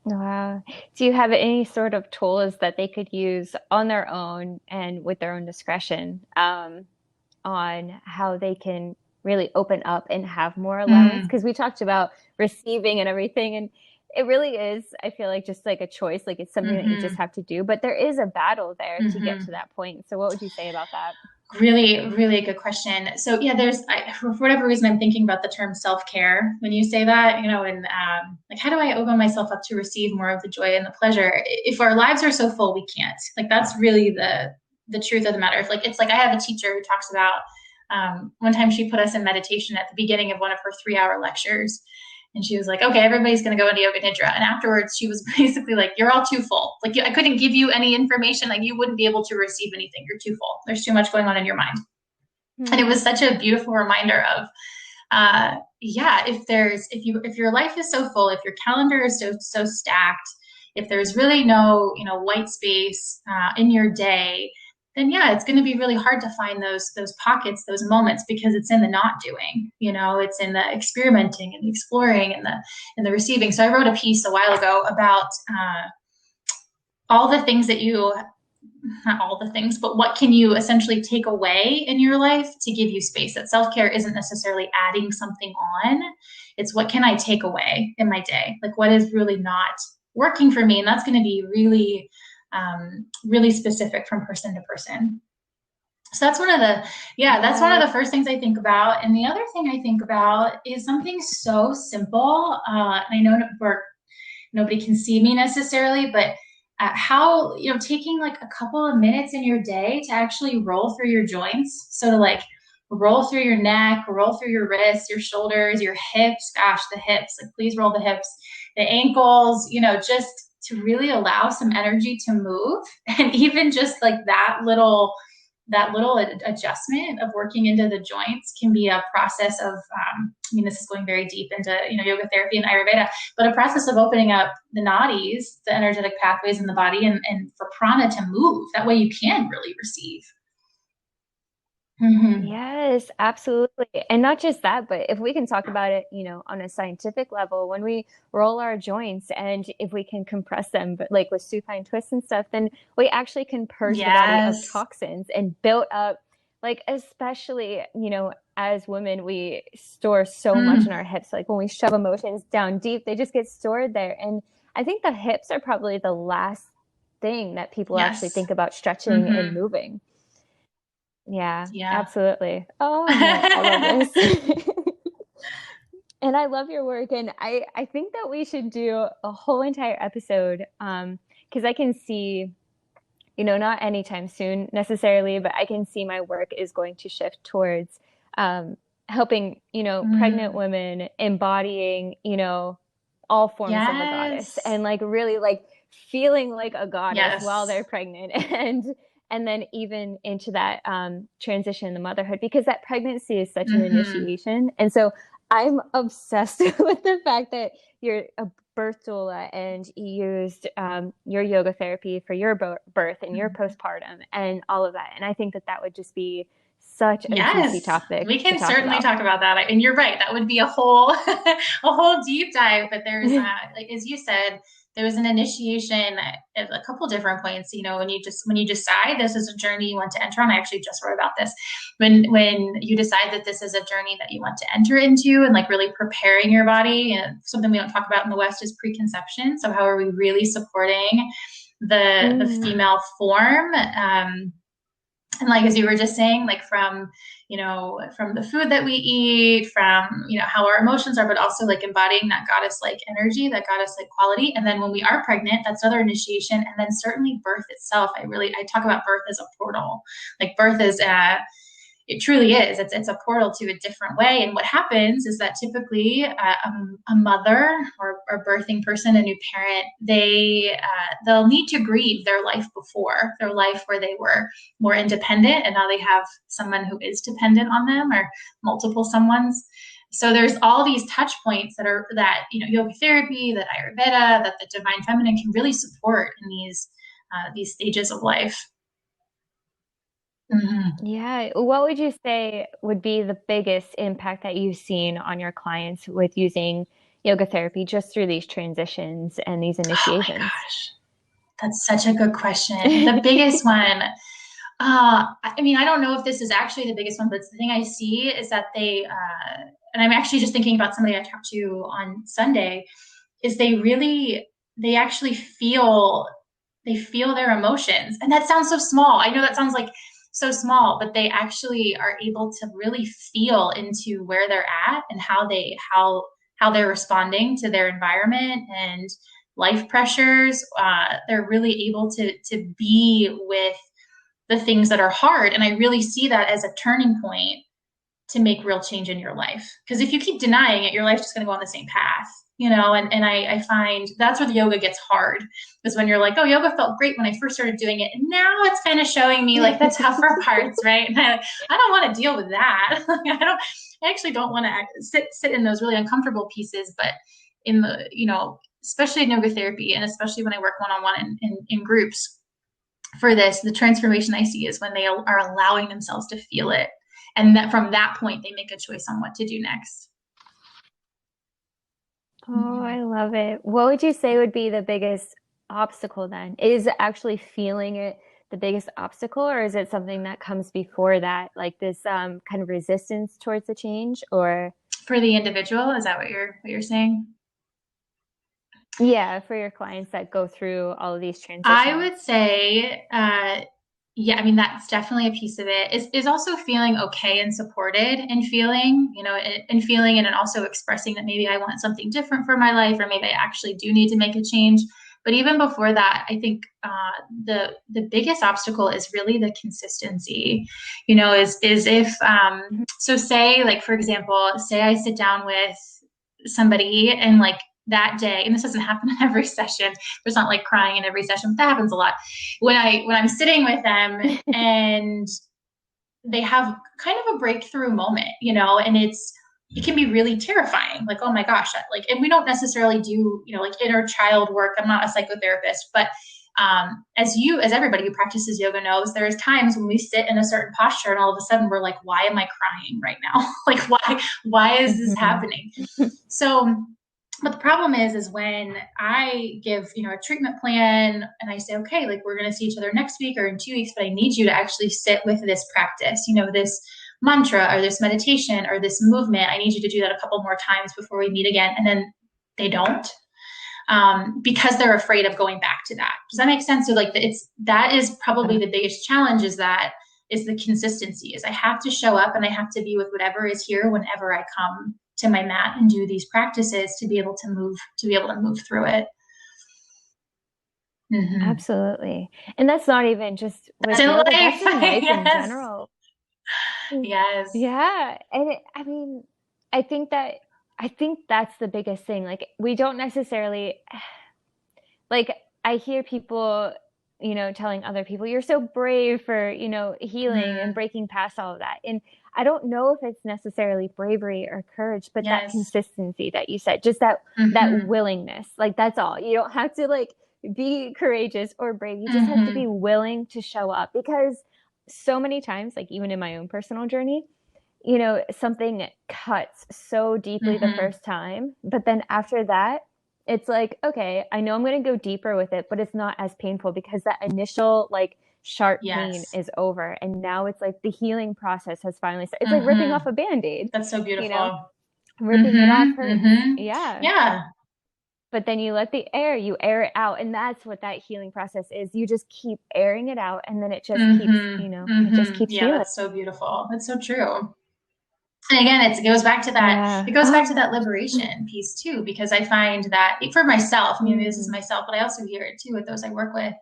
Wow. Do you have any sort of tools that they could use on their own and with their own discretion, on how they can really open up and have more allowance? Mm, Because we talked about receiving and everything, and it really is, I feel like, just like a choice, like it's something that you just mm-hmm, have to do, but there is a battle there to get to mm-hmm. that point. So what would you say about that? Really, really good question. So yeah, for whatever reason, I'm thinking about the term self-care when you say that, and like, how do I open myself up to receive more of the joy and the pleasure? If our lives are so full, we can't. Like, that's really the truth of the matter. If like, it's like, I have a teacher who talks about, one time she put us in meditation at the beginning of one of her 3-hour lectures. And she was like, okay, everybody's going to go into yoga nidra. And afterwards, she was basically like, you're all too full. Like, I couldn't give you any information. Like, you wouldn't be able to receive anything. You're too full. There's too much going on in your mind. And it Hmm. was such a beautiful reminder of, yeah, if your life is so full, if your calendar is so stacked, if there's really no, white space in your day, then yeah, it's going to be really hard to find those pockets, those moments, because it's in the not doing. It's in the experimenting and the exploring and the receiving. So I wrote a piece a while ago about all the things that you not all the things, but what can you essentially take away in your life to give you space? That self-care isn't necessarily adding something on. It's, what can I take away in my day? Like, what is really not working for me? And that's going to be really, really specific from person to person. So that's one of Yes. the first things I think about. And the other thing I think about is something so simple. I know nobody can see me necessarily, but how, taking like a couple of minutes in your day to actually roll through your joints. So to like roll through your neck, roll through your wrists, your shoulders, your hips. Gosh, the hips, like, please roll the hips, the ankles, just to really allow some energy to move. And even just like that little adjustment of working into the joints can be a process of, this is going very deep into, yoga therapy and Ayurveda, but a process of opening up the nadis, the energetic pathways in the body, and for prana to move. That way you can really receive. Mm-hmm. Yes, absolutely. And not just that, but if we can talk about it, on a scientific level, when we roll our joints and if we can compress them, but like with supine twists and stuff, then we actually can purge the body of Yes. toxins and build up, like, especially, as women, we store so much in Mm. our hips. Like when we shove emotions down deep, they just get stored there. And I think the hips are probably the last thing that people actually Yes. think about stretching and Mm-hmm. moving. Yeah, Yeah. absolutely. Oh, I love this. And I love your work. And I think that we should do a whole entire episode, because I can see, not anytime soon necessarily, but I can see my work is going to shift towards, helping, pregnant Mm. women embodying, all forms of a goddess, Yes. and like really like feeling like a goddess while Yes. they're pregnant, and then even into that, transition to motherhood, because that pregnancy is such an Mm-hmm. initiation. And so I'm obsessed with the fact that you're a birth doula and you used, your yoga therapy for your birth and your postpartum and all of that. And I think that that would just be such a juicy Yes, topic we to can talk certainly about. talk about that. And you're right, that would be a whole a whole deep dive. But there's like, as you said, there was an initiation at a couple different points. When you decide this is a journey you want to enter on. I actually just wrote about this. When you decide that this is a journey that you want to enter into, and like really preparing your body. And something we don't talk about in the West is preconception. So how are we really supporting the Mm, female form? And like, as you were just saying, like from the food that we eat, from, how our emotions are, but also like embodying that goddess like energy, that goddess like quality. And then when we are pregnant, that's another initiation. And then certainly birth itself. I talk about birth as a portal. Like birth is it truly is. It's a portal to a different way. And what happens is that typically a mother or birthing person, a new parent, they'll need to grieve their life before, their life where they were more independent, and now they have someone who is dependent on them, or multiple someones. So there's all these touch points that yoga therapy, that Ayurveda, that the divine feminine can really support in these stages of life. Mm-hmm. Yeah. What would you say would be the biggest impact that you've seen on your clients with using yoga therapy just through these transitions and these Oh my initiations? gosh. That's such a good question. The biggest one, I mean, I don't know if this is actually the biggest one, but the thing I see is that and I'm actually just thinking about somebody I talked to on Sunday, is they actually they feel their emotions. And that sounds so small. I know that sounds like so small, but they actually are able to really feel into where they're at and how they're responding to their environment and life pressures. They're really able to be with the things that are hard. And I really see that as a turning point to make real change in your life. Because if you keep denying it, your life's just going to go on the same path, and I find that's where the yoga gets hard, is when you're like, oh, yoga felt great when I first started doing it. And now it's kind of showing me like the tougher parts, right? And I don't want to deal with that. I actually don't want to sit in those really uncomfortable pieces, but in the, especially in yoga therapy, and especially when I work one-on-one in groups for this, the transformation I see is when they are allowing themselves to feel it. And that from that point, they make a choice on what to do next. Oh, I love it. What would you say would be the biggest obstacle then? Is actually feeling it the biggest obstacle, or is it something that comes before that, like this kind of resistance towards the change? Or For the individual, is that what you're saying? yeah, for your clients that go through all of these I transitions? would say, yeah, I mean, that's definitely a piece of it. Is also feeling okay and supported, and feeling, and feeling, and also expressing that maybe I want something different for my life, or maybe I actually do need to make a change. But even before that, I think the biggest obstacle is really the consistency. Is if so, say, like, for example, say I sit down with somebody, and like that day, and this doesn't happen in every session, there's not like crying in every session, but that happens a lot. When I'm sitting with them and they have kind of a breakthrough moment, and it can be really terrifying. Like, oh my gosh, like, and we don't necessarily do, like inner child work. I'm not a psychotherapist, but as everybody who practices yoga knows, there's times when we sit in a certain posture and all of a sudden we're like, why am I crying right now? Like, why is this Mhm. happening? So, but the problem is when I give, a treatment plan, and I say, okay, like, we're going to see each other next week or in 2 weeks, but I need you to actually sit with this practice, this mantra or this meditation or this movement. I need you to do that a couple more times before we meet again. And then they don't, because they're afraid of going back to that. Does that make sense? So like, that is probably the biggest challenge, is the consistency. Is I have to show up and I have to be with whatever is here whenever I come to my mat and do these practices, to be able to move through it. Mm-hmm. Absolutely. And that's not even just That's with in yoga, life. that's in life in Yes. general. Yes. Yeah. And I mean, I think that I think that's the biggest thing. Like we don't necessarily like I hear people, telling other people, you're so brave for, healing and Mm-hmm. breaking past all of that. And I don't know if it's necessarily bravery or courage, but that Yes. consistency that you said, just that Mm-hmm. willingness. Like that's all. You don't have to like be courageous or brave. You just have to Mm-hmm. be willing to show up because so many times, like even in my own personal journey, something cuts so deeply the Mm-hmm. first time, but then after that, it's like, okay, I know I'm going to go deeper with it, but it's not as painful because that initial like sharp pain Yes. is over. And now it's like the healing process has finally started. It's like ripping Mm-hmm. off a band-aid, That's so you know, beautiful. ripping it off Mm-hmm. hurts. Mm-hmm. Yeah. Yeah. but then you let you air it out. And that's what that healing process is. You just keep airing it out, and then it just keeps, it just keeps Yeah, healing. that's so beautiful. That's so true. And again, it goes back to that, Yeah. it goes back to Oh. that liberation piece too, because I find that for myself, I mean, this is Mm, myself, but I also hear it too with those I work with,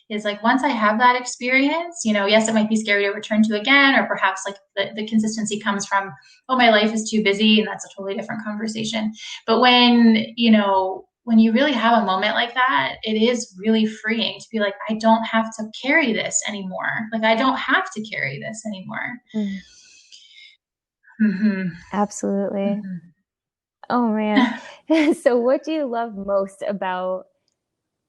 is like once I have that experience, yes, it might be scary to return to again, or perhaps like the consistency comes from, oh, my life is too busy, and that's a totally different conversation. But when you really have a moment like that, it is really freeing to be like, I don't have to carry this anymore. Like, I don't have to carry this anymore. mm, Mm-hmm. absolutely. Mm-hmm. Oh man. So what do you love most about,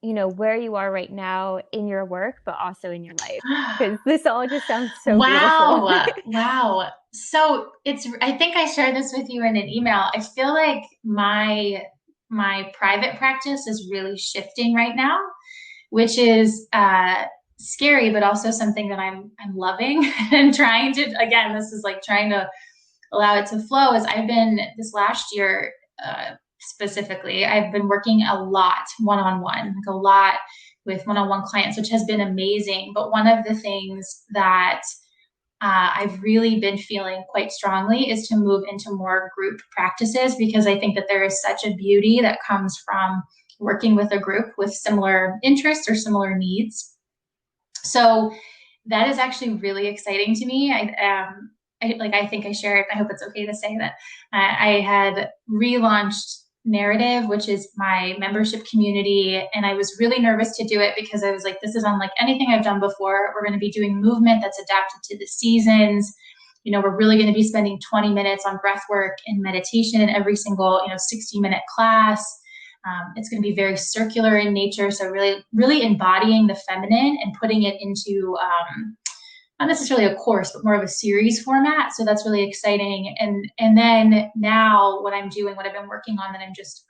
where you are right now in your work, but also in your life? Because this all just sounds so beautiful. Wow. Wow. So I think I shared this with you in an email. I feel like my private practice is really shifting right now, which is scary, but also something that I'm loving and trying to, again, this is like trying to allow it to flow. Is I've been this last year, specifically, I've been working a lot one-on-one, like a lot with one-on-one clients, which has been amazing. But one of the things that I've really been feeling quite strongly is to move into more group practices, because I think that there is such a beauty that comes from working with a group with similar interests or similar needs. So that is actually really exciting to me. I think I shared, I hope it's okay to say that I had relaunched Narrative, which is my membership community. And I was really nervous to do it because I was like, this is unlike anything I've done before. We're going to be doing movement that's adapted to the seasons. We're really going to be spending 20 minutes on breath work and meditation in every single, 60-minute class. It's going to be very circular in nature. So really, really embodying the feminine and putting it into not necessarily a course, but more of a series format. So that's really exciting. And then now what I'm doing, what I've been working on that I'm just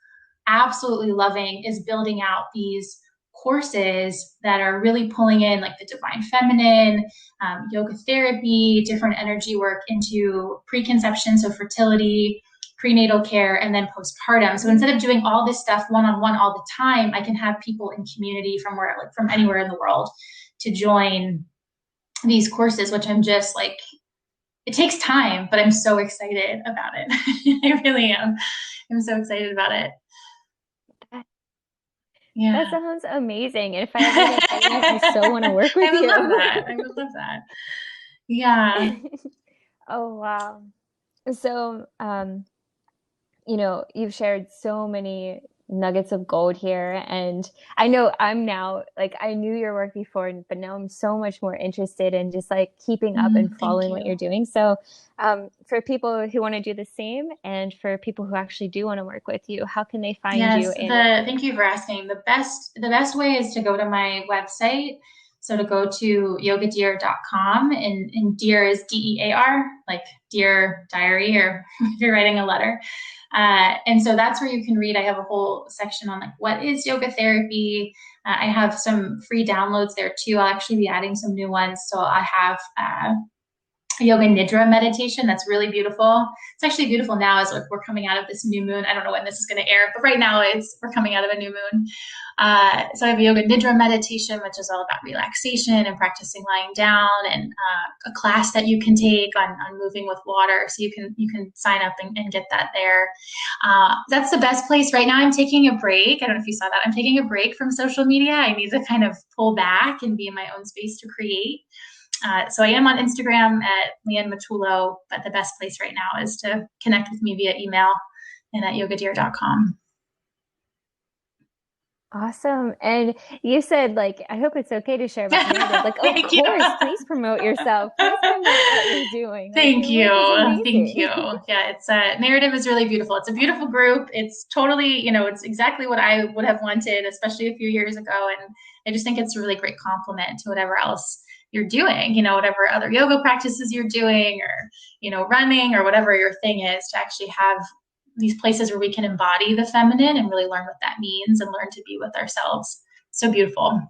absolutely loving, is building out these courses that are really pulling in like the divine feminine, yoga therapy, different energy work into preconception, so fertility, prenatal care, and then postpartum. So instead of doing all this stuff one-on-one all the time, I can have people in community from anywhere in the world to join these courses, which I'm just like, it takes time, but I'm so excited about it. I really am. I'm so excited about it. That, that Yeah. sounds amazing. And if I ever get pregnant, I so want to work I with would love you. that. I would love that. Yeah. Oh, wow. So, you've shared so many nuggets of gold here. And I know I'm now, like, I knew your work before, but now I'm so much more interested in just like keeping up and Thank following what you're you. doing. So, for people who want to do the same, and for people who actually do want to work with you, how can they find you Yes, in your work? thank you for asking. The best way is to go to my website. So to go to yogadear.com, and dear is DEAR, like dear diary, or if you're writing a letter. And so that's where you can read. I have a whole section on like what is yoga therapy. I have some free downloads there too. I'll actually be adding some new ones. So I have yoga nidra meditation that's really beautiful. It's actually beautiful now as we're coming out of this new moon. I don't know when this is going to air, but right now we're coming out of a new moon. So I have a yoga nidra meditation, which is all about relaxation and practicing lying down, and a class that you can take on moving with water. So you can sign up and get that there. That's the best place right now. I'm taking a break. I don't know if you saw that. I'm taking a break from social media. I need to kind of pull back and be in my own space to create. So I am on Instagram at Leanne Matullo, but the best place right now is to connect with me via email and at yogadear.com. Awesome. And you said, like, I hope it's okay to share about narrative. Like, of Thank you. course, please promote yourself. Please promote what you're doing. Like, Thank your work is you. Thank you. amazing. Yeah, it's Narrative is really beautiful. It's a beautiful group. It's totally, it's exactly what I would have wanted, especially a few years ago. And I just think it's a really great complement to whatever else you're doing, whatever other yoga practices you're doing, or, running, or whatever your thing is, to actually have these places where we can embody the feminine and really learn what that means and learn to be with ourselves. So beautiful. Oh,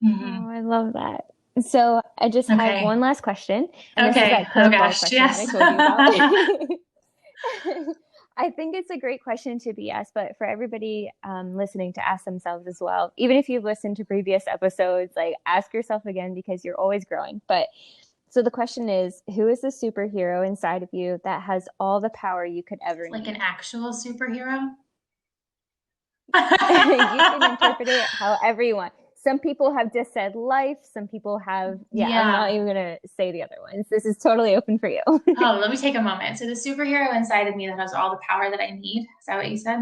Mm-hmm. I love that. So I just have Okay. one last question, and this is Okay. that Oh curveball gosh. question that I Yes. told you about. I think it's a great question to be asked, but for everybody listening to ask themselves as well. Even if you've listened to previous episodes, like ask yourself again because you're always growing. But so the question is, who is the superhero inside of you that has all the power you could ever Like need? an actual superhero? You can interpret it however you want. Some people have just said life. Some people have, yeah, I'm not Yeah. even going to say the other ones. This is totally open for you. Oh, let me take a moment. So the superhero inside of me that has all the power that I need. Is that what you said?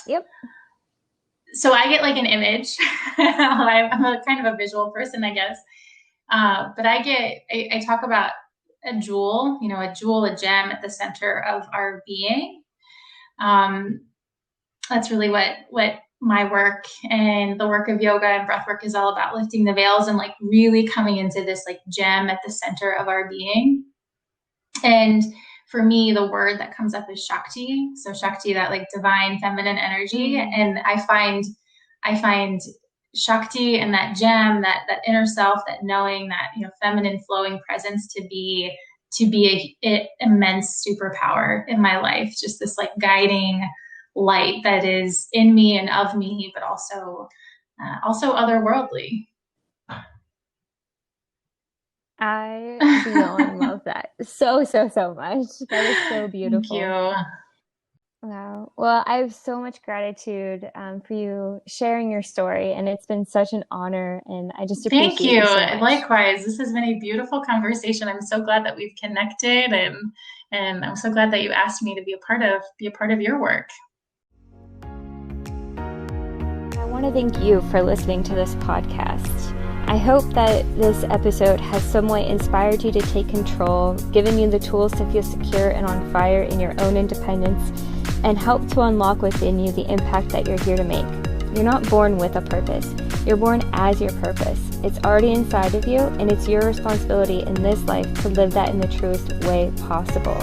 Yep. So I get like an image. I'm a kind of a visual person, I guess. But I talk about a jewel, a gem at the center of our being. Um, that's really what my work and the work of yoga and breath work is all about, lifting the veils and like really coming into this like gem at the center of our being. And for me, the word that comes up is Shakti. So Shakti, that like divine feminine energy. And I find Shakti and that gem, that inner self, that knowing, that, feminine flowing presence to be a immense superpower in my life. Just this like guiding light that is in me and of me, but also otherworldly. I beyond love that so, so, so much. That is so Thank beautiful. you. Wow. Well, I have so much gratitude for you sharing your story, and it's been such an honor, and I just Thank appreciate you. you so much. Likewise, this has been a beautiful conversation. I'm so glad that we've connected, and I'm so glad that you asked me to be a part of your work. I want to thank you for listening to this podcast. I hope that this episode has some way inspired you to take control, given you the tools to feel secure and on fire in your own independence, and help to unlock within you the impact that you're here to make. You're not born with a purpose. You're born as your purpose. It's already inside of you, and it's your responsibility in this life to live that in the truest way possible.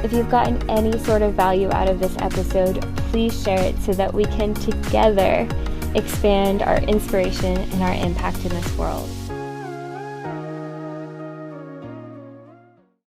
If you've gotten any sort of value out of this episode, please share it so that we can together expand our inspiration and our impact in this world.